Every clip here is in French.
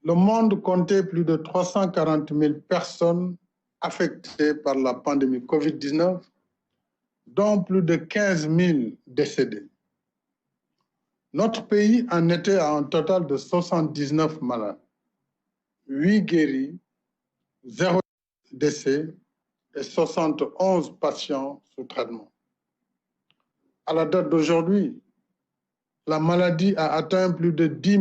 le monde comptait plus de 340 000 personnes affectées par la pandémie Covid-19, dont plus de 15 000 décédés. Notre pays en était à un total de 79 malades, 8 guéris, 0 décès et 71 patients sous traitement. À la date d'aujourd'hui, la maladie a atteint plus de 10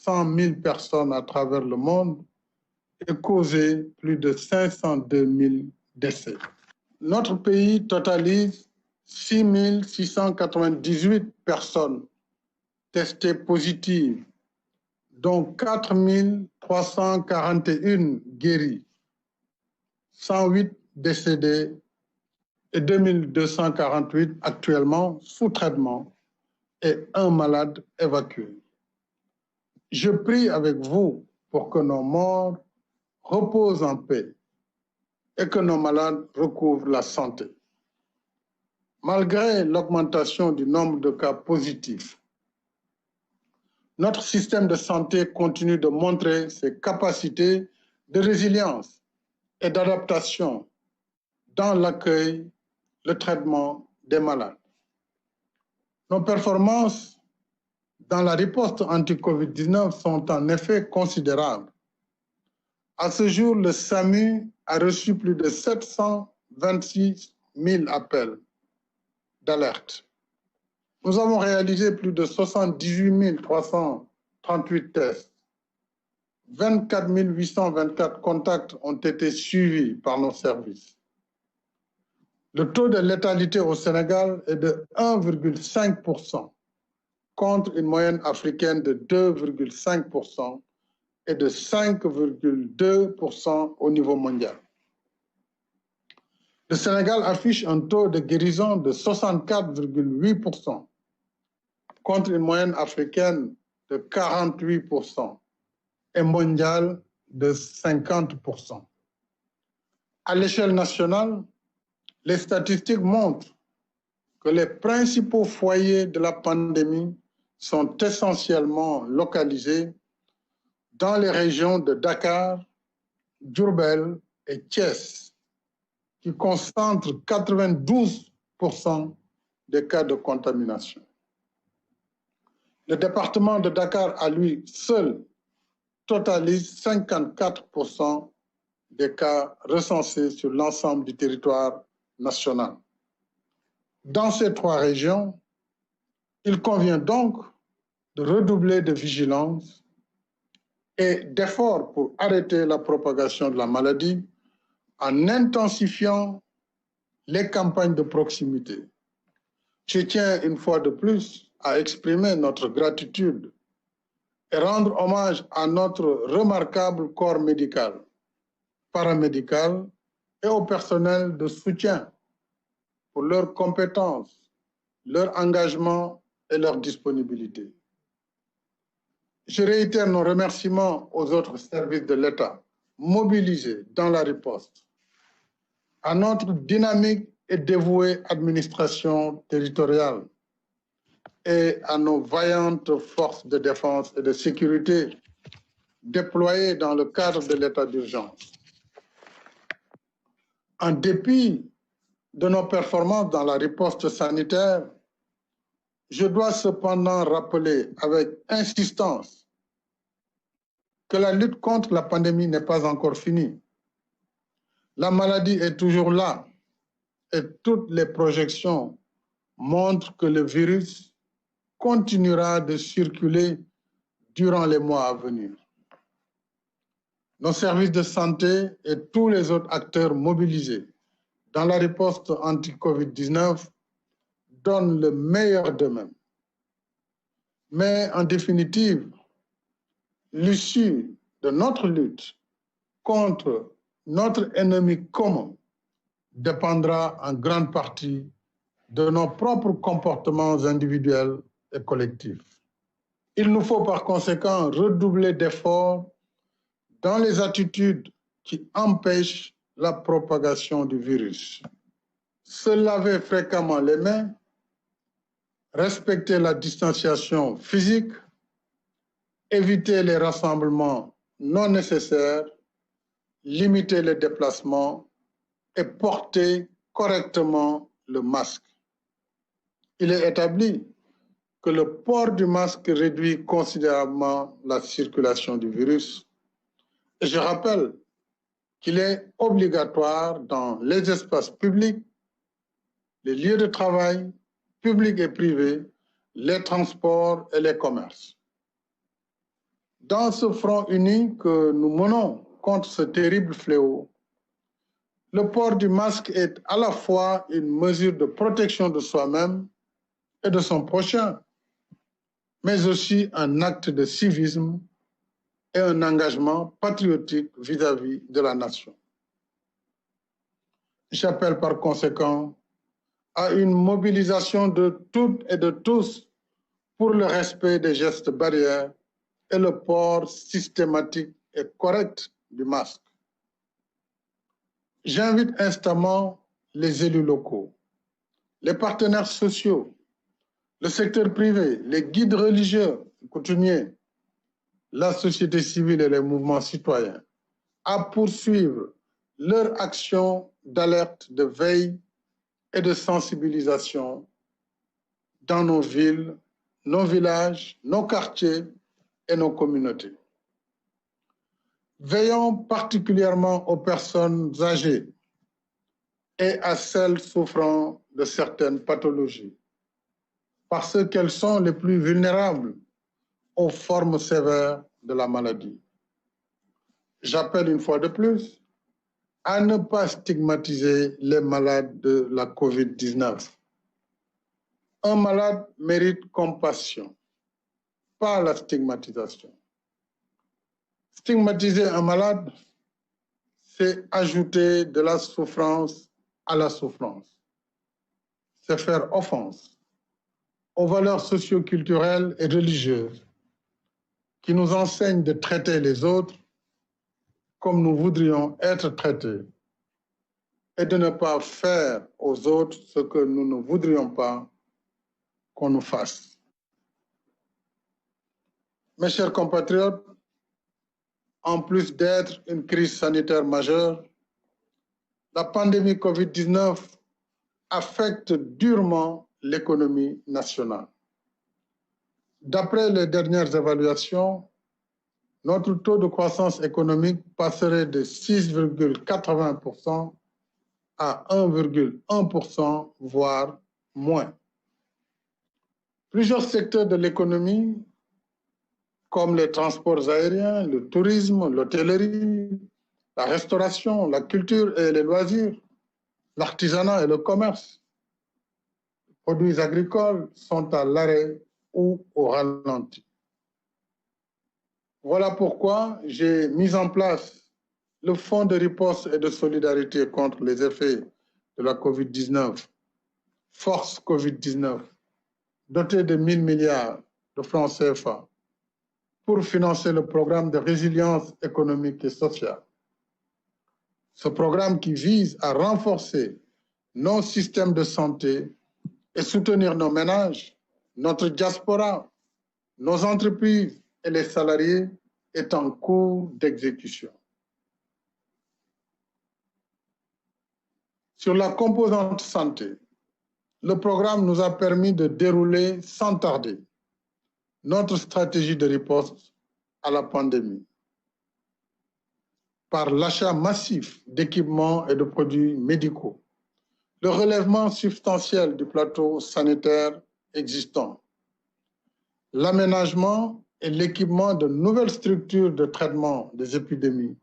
100 000 personnes à travers le monde et causé plus de 502 000 décès. Notre pays totalise 6 698 personnes testées positives, dont 4 341 guéris, 108 décédés et 2 248 actuellement sous traitement et un malade évacué. Je prie avec vous pour que nos morts reposent en paix et que nos malades recouvrent la santé. Malgré l'augmentation du nombre de cas positifs, notre système de santé continue de montrer ses capacités de résilience et d'adaptation dans l'accueil, le traitement des malades. Nos performances dans la riposte anti-Covid-19 sont en effet considérables. À ce jour, le SAMU a reçu plus de 726 000 appels d'alerte. Nous avons réalisé plus de 78 338 tests. 24 824 contacts ont été suivis par nos services. Le taux de létalité au Sénégal est de 1,5% contre une moyenne africaine de 2,5% et de 5,2% au niveau mondial. Le Sénégal affiche un taux de guérison de 64,8% contre une moyenne africaine de 48% et mondiale de 50%. À l'échelle nationale, les statistiques montrent que les principaux foyers de la pandémie sont essentiellement localisés dans les régions de Dakar, Diourbel et Thiès, qui concentrent 92% des cas de contamination. Le département de Dakar, à lui seul, totalise 54% des cas recensés sur l'ensemble du territoire national. Dans ces trois régions, il convient donc de redoubler de vigilance et d'efforts pour arrêter la propagation de la maladie en intensifiant les campagnes de proximité. Je tiens une fois de plus à exprimer notre gratitude et rendre hommage à notre remarquable corps médical, paramédical et au personnel de soutien pour leurs compétences, leur engagement et leur disponibilité. Je réitère nos remerciements aux autres services de l'État mobilisés dans la riposte, à notre dynamique et dévouée administration territoriale et à nos vaillantes forces de défense et de sécurité déployées dans le cadre de l'état d'urgence. En dépit de nos performances dans la riposte sanitaire, je dois cependant rappeler avec insistance que la lutte contre la pandémie n'est pas encore finie. La maladie est toujours là et toutes les projections montrent que le virus continuera de circuler durant les mois à venir. Nos services de santé et tous les autres acteurs mobilisés dans la riposte anti-Covid-19 donnent le meilleur d'eux-mêmes. Mais en définitive, l'issue de notre lutte contre notre ennemi commun dépendra en grande partie de nos propres comportements individuels et collectifs. Il nous faut par conséquent redoubler d'efforts dans les attitudes qui empêchent la propagation du virus. Se laver fréquemment les mains, respecter la distanciation physique, éviter les rassemblements non nécessaires, limiter les déplacements et porter correctement le masque. Il est établi que le port du masque réduit considérablement la circulation du virus. Et je rappelle qu'il est obligatoire dans les espaces publics, les lieux de travail, publics et privés, les transports et les commerces. Dans ce front uni que nous menons contre ce terrible fléau, le port du masque est à la fois une mesure de protection de soi-même et de son prochain, mais aussi un acte de civisme et un engagement patriotique vis-à-vis de la nation. J'appelle par conséquent à une mobilisation de toutes et de tous pour le respect des gestes barrières et le port systématique et correct du masque. J'invite instamment les élus locaux, les partenaires sociaux, le secteur privé, les guides religieux, coutumiers, la société civile et les mouvements citoyens à poursuivre leur action d'alerte, de veille et de sensibilisation dans nos villes, nos villages, nos quartiers et nos communautés. Veillons particulièrement aux personnes âgées et à celles souffrant de certaines pathologies, parce qu'elles sont les plus vulnérables aux formes sévères de la maladie. J'appelle une fois de plus à ne pas stigmatiser les malades de la COVID-19. Un malade mérite compassion, pas la stigmatisation. Stigmatiser un malade, c'est ajouter de la souffrance à la souffrance. C'est faire offense aux valeurs socio-culturelles et religieuses qui nous enseignent de traiter les autres comme nous voudrions être traités et de ne pas faire aux autres ce que nous ne voudrions pas qu'on nous fasse. Mes chers compatriotes, en plus d'être une crise sanitaire majeure, la pandémie COVID-19 affecte durement l'économie nationale. D'après les dernières évaluations, notre taux de croissance économique passerait de 6,80% à 1,1%, voire moins. Plusieurs secteurs de l'économie, comme les transports aériens, le tourisme, l'hôtellerie, la restauration, la culture et les loisirs, l'artisanat et le commerce, les produits agricoles sont à l'arrêt ou au ralenti. Voilà pourquoi j'ai mis en place le Fonds de riposte et de solidarité contre les effets de la COVID-19, Force COVID-19, doté de 1 000 milliards de francs CFA pour financer le programme de résilience économique et sociale. Ce programme qui vise à renforcer nos systèmes de santé et soutenir nos ménages, notre diaspora, nos entreprises et les salariés est en cours d'exécution. Sur la composante santé, le programme nous a permis de dérouler sans tarder notre stratégie de riposte à la pandémie par l'achat massif d'équipements et de produits médicaux, le relèvement substantiel du plateau sanitaire existant, l'aménagement et l'équipement de nouvelles structures de traitement des épidémies,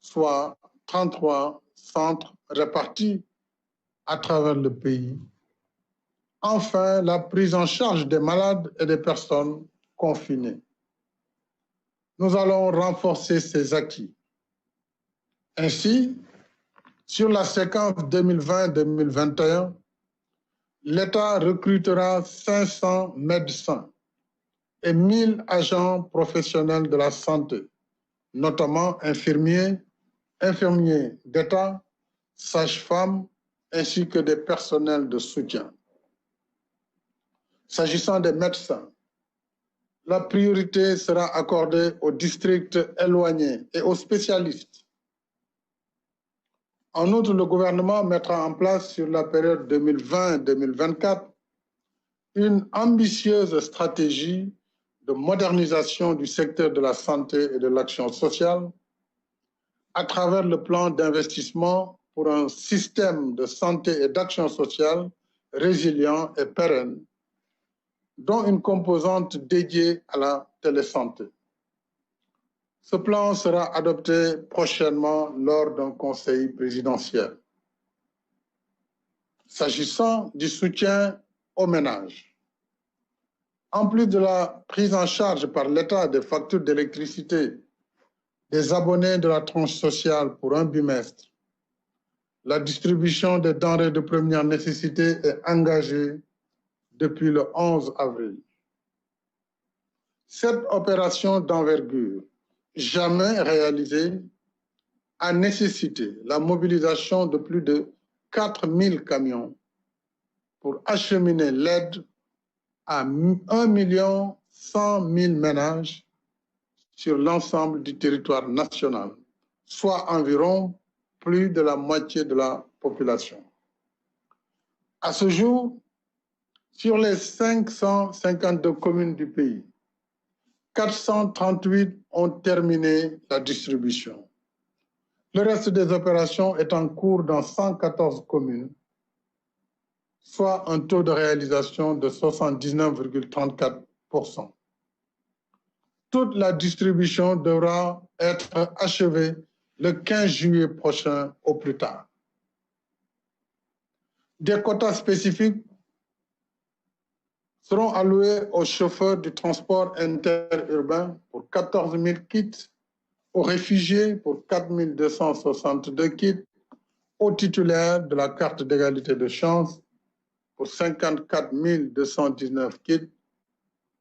soit 33 centres répartis à travers le pays. Enfin, la prise en charge des malades et des personnes confinées. Nous allons renforcer ces acquis. Ainsi, sur la séquence 2020-2021, l'État recrutera 500 médecins et 1 000 agents professionnels de la santé, notamment infirmiers d'État, sages-femmes, ainsi que des personnels de soutien. S'agissant des médecins, la priorité sera accordée aux districts éloignés et aux spécialistes. En outre, le gouvernement mettra en place sur la période 2020-2024 une ambitieuse stratégie de modernisation du secteur de la santé et de l'action sociale à travers le plan d'investissement pour un système de santé et d'action sociale résilient et pérenne, dont une composante dédiée à la télésanté. Ce plan sera adopté prochainement lors d'un conseil présidentiel. S'agissant du soutien aux ménages, en plus de la prise en charge par l'État des factures d'électricité des abonnés de la tranche sociale pour un bimestre, la distribution des denrées de première nécessité est engagée depuis le 11 avril. Cette opération d'envergure, jamais réalisée, a nécessité la mobilisation de plus de 4000 camions pour acheminer l'aide à 1 100 000 ménages sur l'ensemble du territoire national, soit environ plus de la moitié de la population. À ce jour, sur les 552 communes du pays, 438 ont terminé la distribution. Le reste des opérations est en cours dans 114 communes, soit un taux de réalisation de 79,34%. Toute la distribution devra être achevée le 15 juillet prochain au plus tard. Des quotas spécifiques seront alloués aux chauffeurs du transport interurbain pour 14 000 kits, aux réfugiés pour 4 262 kits, aux titulaires de la carte d'égalité de chance pour 54 219 kits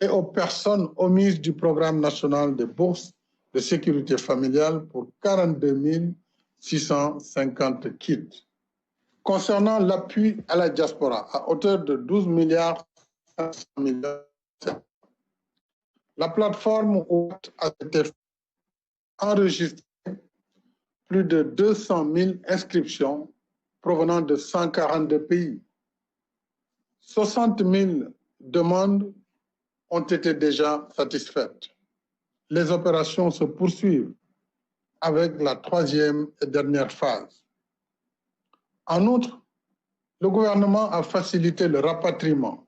et aux personnes omises du programme national de bourses de sécurité familiale pour 42 650 kits. Concernant l'appui à la diaspora, à hauteur de 12 milliards 500 millions, la plateforme a été enregistrée plus de 200 000 inscriptions provenant de 142 pays. 60 000 demandes ont été déjà satisfaites. Les opérations se poursuivent avec la troisième et dernière phase. En outre, le gouvernement a facilité le rapatriement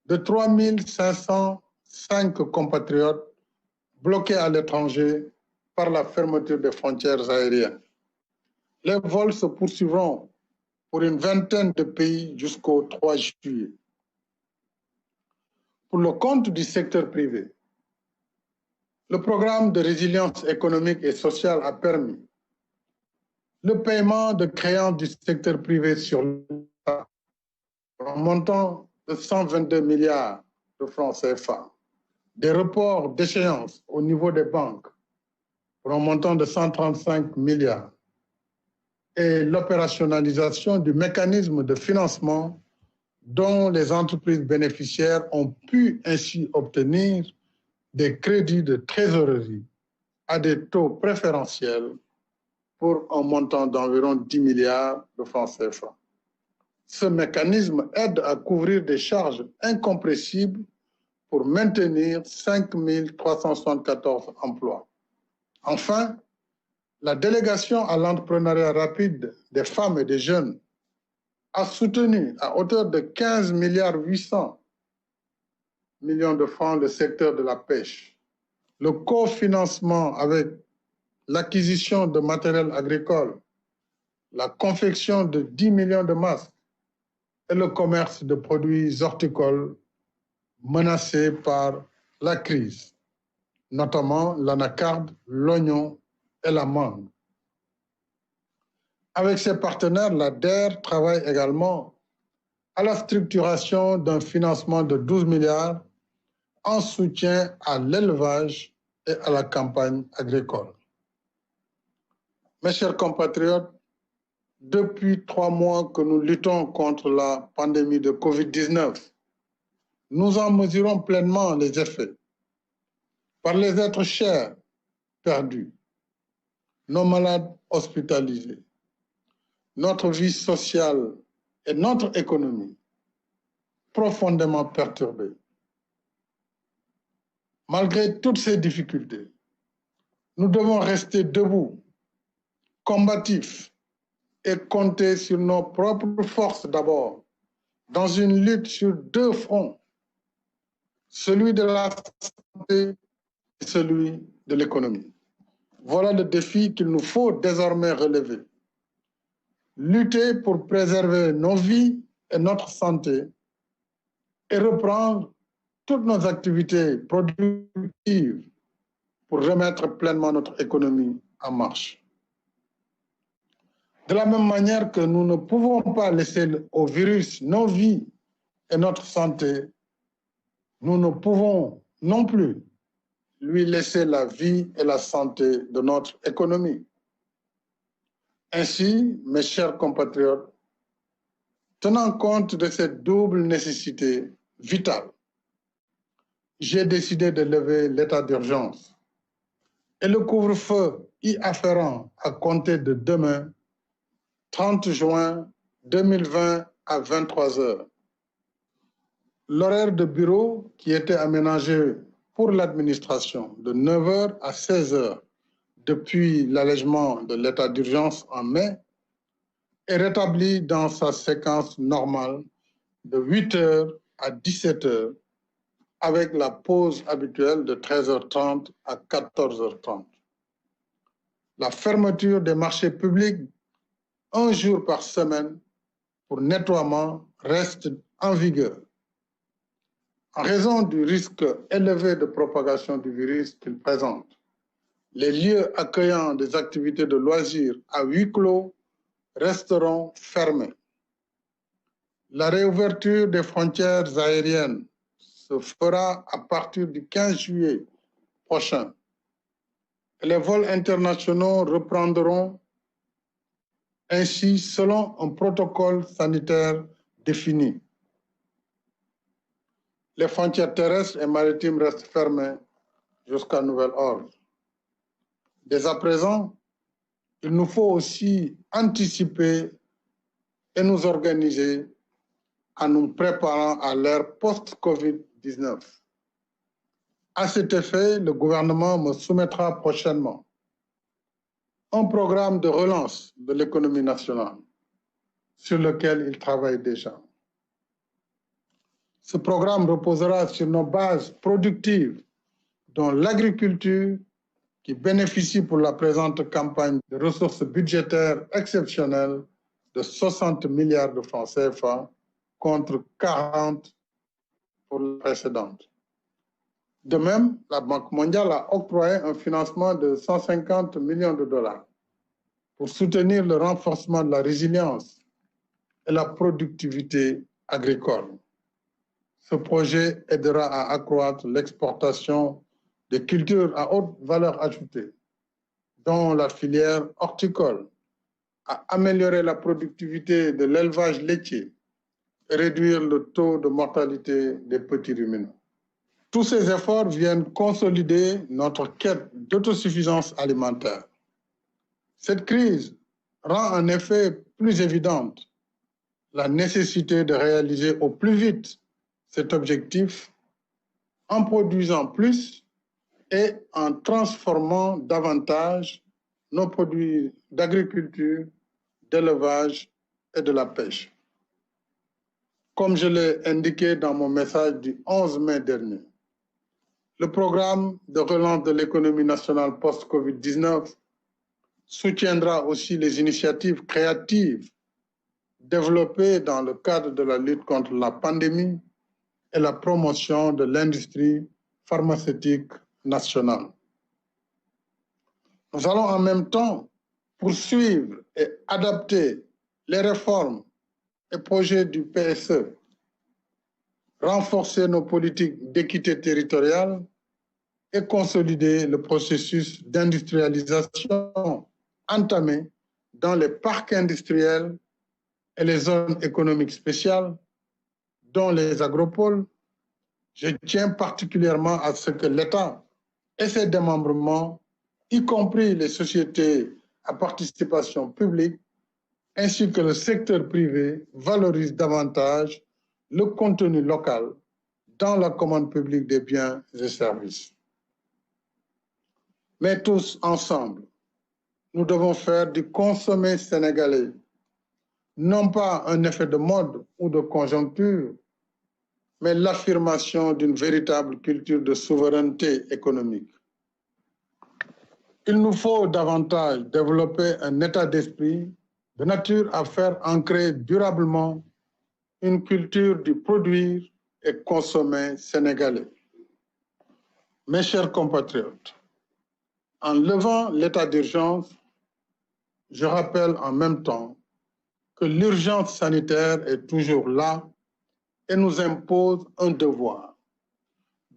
de 3 505 compatriotes bloqués à l'étranger par la fermeture des frontières aériennes. Les vols se poursuivront pour une vingtaine de pays jusqu'au 3 juillet. Pour le compte du secteur privé, le programme de résilience économique et sociale a permis le paiement de créances du secteur privé sur l'État pour un montant de 122 milliards de francs CFA, des reports d'échéance au niveau des banques pour un montant de 135 milliards et l'opérationnalisation du mécanisme de financement dont les entreprises bénéficiaires ont pu ainsi obtenir des crédits de trésorerie à des taux préférentiels pour un montant d'environ 10 milliards de francs CFA. Ce mécanisme aide à couvrir des charges incompressibles pour maintenir 5 374 emplois. Enfin, la délégation à l'entrepreneuriat rapide des femmes et des jeunes a soutenu à hauteur de 15 milliards 800 millions de francs le secteur de la pêche. Le cofinancement avec l'acquisition de matériel agricole, la confection de 10 millions de masques et le commerce de produits horticoles menacés par la crise, notamment l'anacarde, l'oignon et la mangue. Avec ses partenaires, la DER travaille également à la structuration d'un financement de 12 milliards en soutien à l'élevage et à la campagne agricole. Mes chers compatriotes, depuis 3 mois que nous luttons contre la pandémie de Covid-19, nous en mesurons pleinement les effets. par les êtres chers perdus, nos malades hospitalisés, notre vie sociale et notre économie profondément perturbées. Malgré toutes ces difficultés, nous devons rester debout, combatifs et compter sur nos propres forces d'abord, dans une lutte sur deux fronts, celui de la santé et celui de l'économie. Voilà le défi qu'il nous faut désormais relever. Lutter pour préserver nos vies et notre santé et reprendre toutes nos activités productives pour remettre pleinement notre économie en marche. De la même manière que nous ne pouvons pas laisser au virus nos vies et notre santé, nous ne pouvons non plus lui laisser la vie et la santé de notre économie. Ainsi, mes chers compatriotes, tenant compte de cette double nécessité vitale, j'ai décidé de lever l'état d'urgence et le couvre-feu y afférent à compter de demain, 30 juin 2020 à 23 heures. L'horaire de bureau qui était aménagé pour l'administration de 9 heures à 16 heures depuis l'allègement de l'état d'urgence en mai est rétabli dans sa séquence normale de 8 heures à 17 heures avec la pause habituelle de 13h30 à 14h30. La fermeture des marchés publics un jour par semaine pour nettoiement reste en vigueur. En raison du risque élevé de propagation du virus qu'il présente, les lieux accueillant des activités de loisirs à huis clos resteront fermés. La réouverture des frontières aériennes se fera à partir du 15 juillet prochain. Les vols internationaux reprendront ainsi selon un protocole sanitaire défini. Les frontières terrestres et maritimes restent fermées jusqu'à nouvel ordre. Dès à présent, il nous faut aussi anticiper et nous organiser en nous préparant à l'ère post-Covid-19. À cet effet, le gouvernement me soumettra prochainement un programme de relance de l'économie nationale sur lequel il travaille déjà. Ce programme reposera sur nos bases productives, dont l'agriculture, qui bénéficie pour la présente campagne de ressources budgétaires exceptionnelles de 60 milliards de francs CFA contre 40 pour la précédente. De même, la Banque mondiale a octroyé un financement de 150 millions de dollars pour soutenir le renforcement de la résilience et la productivité agricole. Ce projet aidera à accroître l'exportation des cultures à haute valeur ajoutée, dont la filière horticole, à améliorer la productivité de l'élevage laitier et réduire le taux de mortalité des petits ruminants. Tous ces efforts viennent consolider notre quête d'autosuffisance alimentaire. Cette crise rend en effet plus évidente la nécessité de réaliser au plus vite cet objectif en produisant plus et en transformant davantage nos produits d'agriculture, d'élevage et de la pêche. Comme je l'ai indiqué dans mon message du 11 mai dernier, le programme de relance de l'économie nationale post-Covid-19 soutiendra aussi les initiatives créatives développées dans le cadre de la lutte contre la pandémie et la promotion de l'industrie pharmaceutique nationale. Nous allons en même temps poursuivre et adapter les réformes et projets du PSE, renforcer nos politiques d'équité territoriale et consolider le processus d'industrialisation entamé dans les parcs industriels et les zones économiques spéciales, dont les agropoles. Je tiens particulièrement à ce que l'État et ses démembrements, y compris les sociétés à participation publique, ainsi que le secteur privé, valorisent davantage le contenu local dans la commande publique des biens et services. Mais tous ensemble, nous devons faire du consommé sénégalais non pas un effet de mode ou de conjoncture, mais l'affirmation d'une véritable culture de souveraineté économique. Il nous faut davantage développer un état d'esprit de nature à faire ancrer durablement une culture du produire et consommer sénégalais. Mes chers compatriotes, en levant l'état d'urgence, je rappelle en même temps que l'urgence sanitaire est toujours là et nous impose un devoir.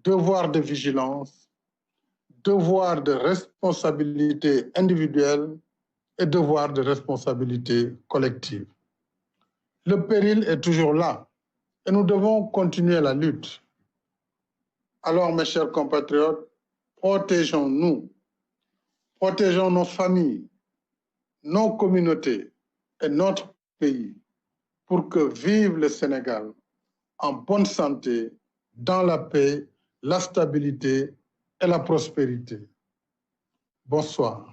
Devoir de vigilance, devoir de responsabilité individuelle et devoir de responsabilité collective. Le péril est toujours là et nous devons continuer la lutte. Alors, mes chers compatriotes, protégeons-nous, protégeons nos familles, nos communautés et notre pays pour que vive le Sénégal en bonne santé, dans la paix, la stabilité et la prospérité. Bonsoir.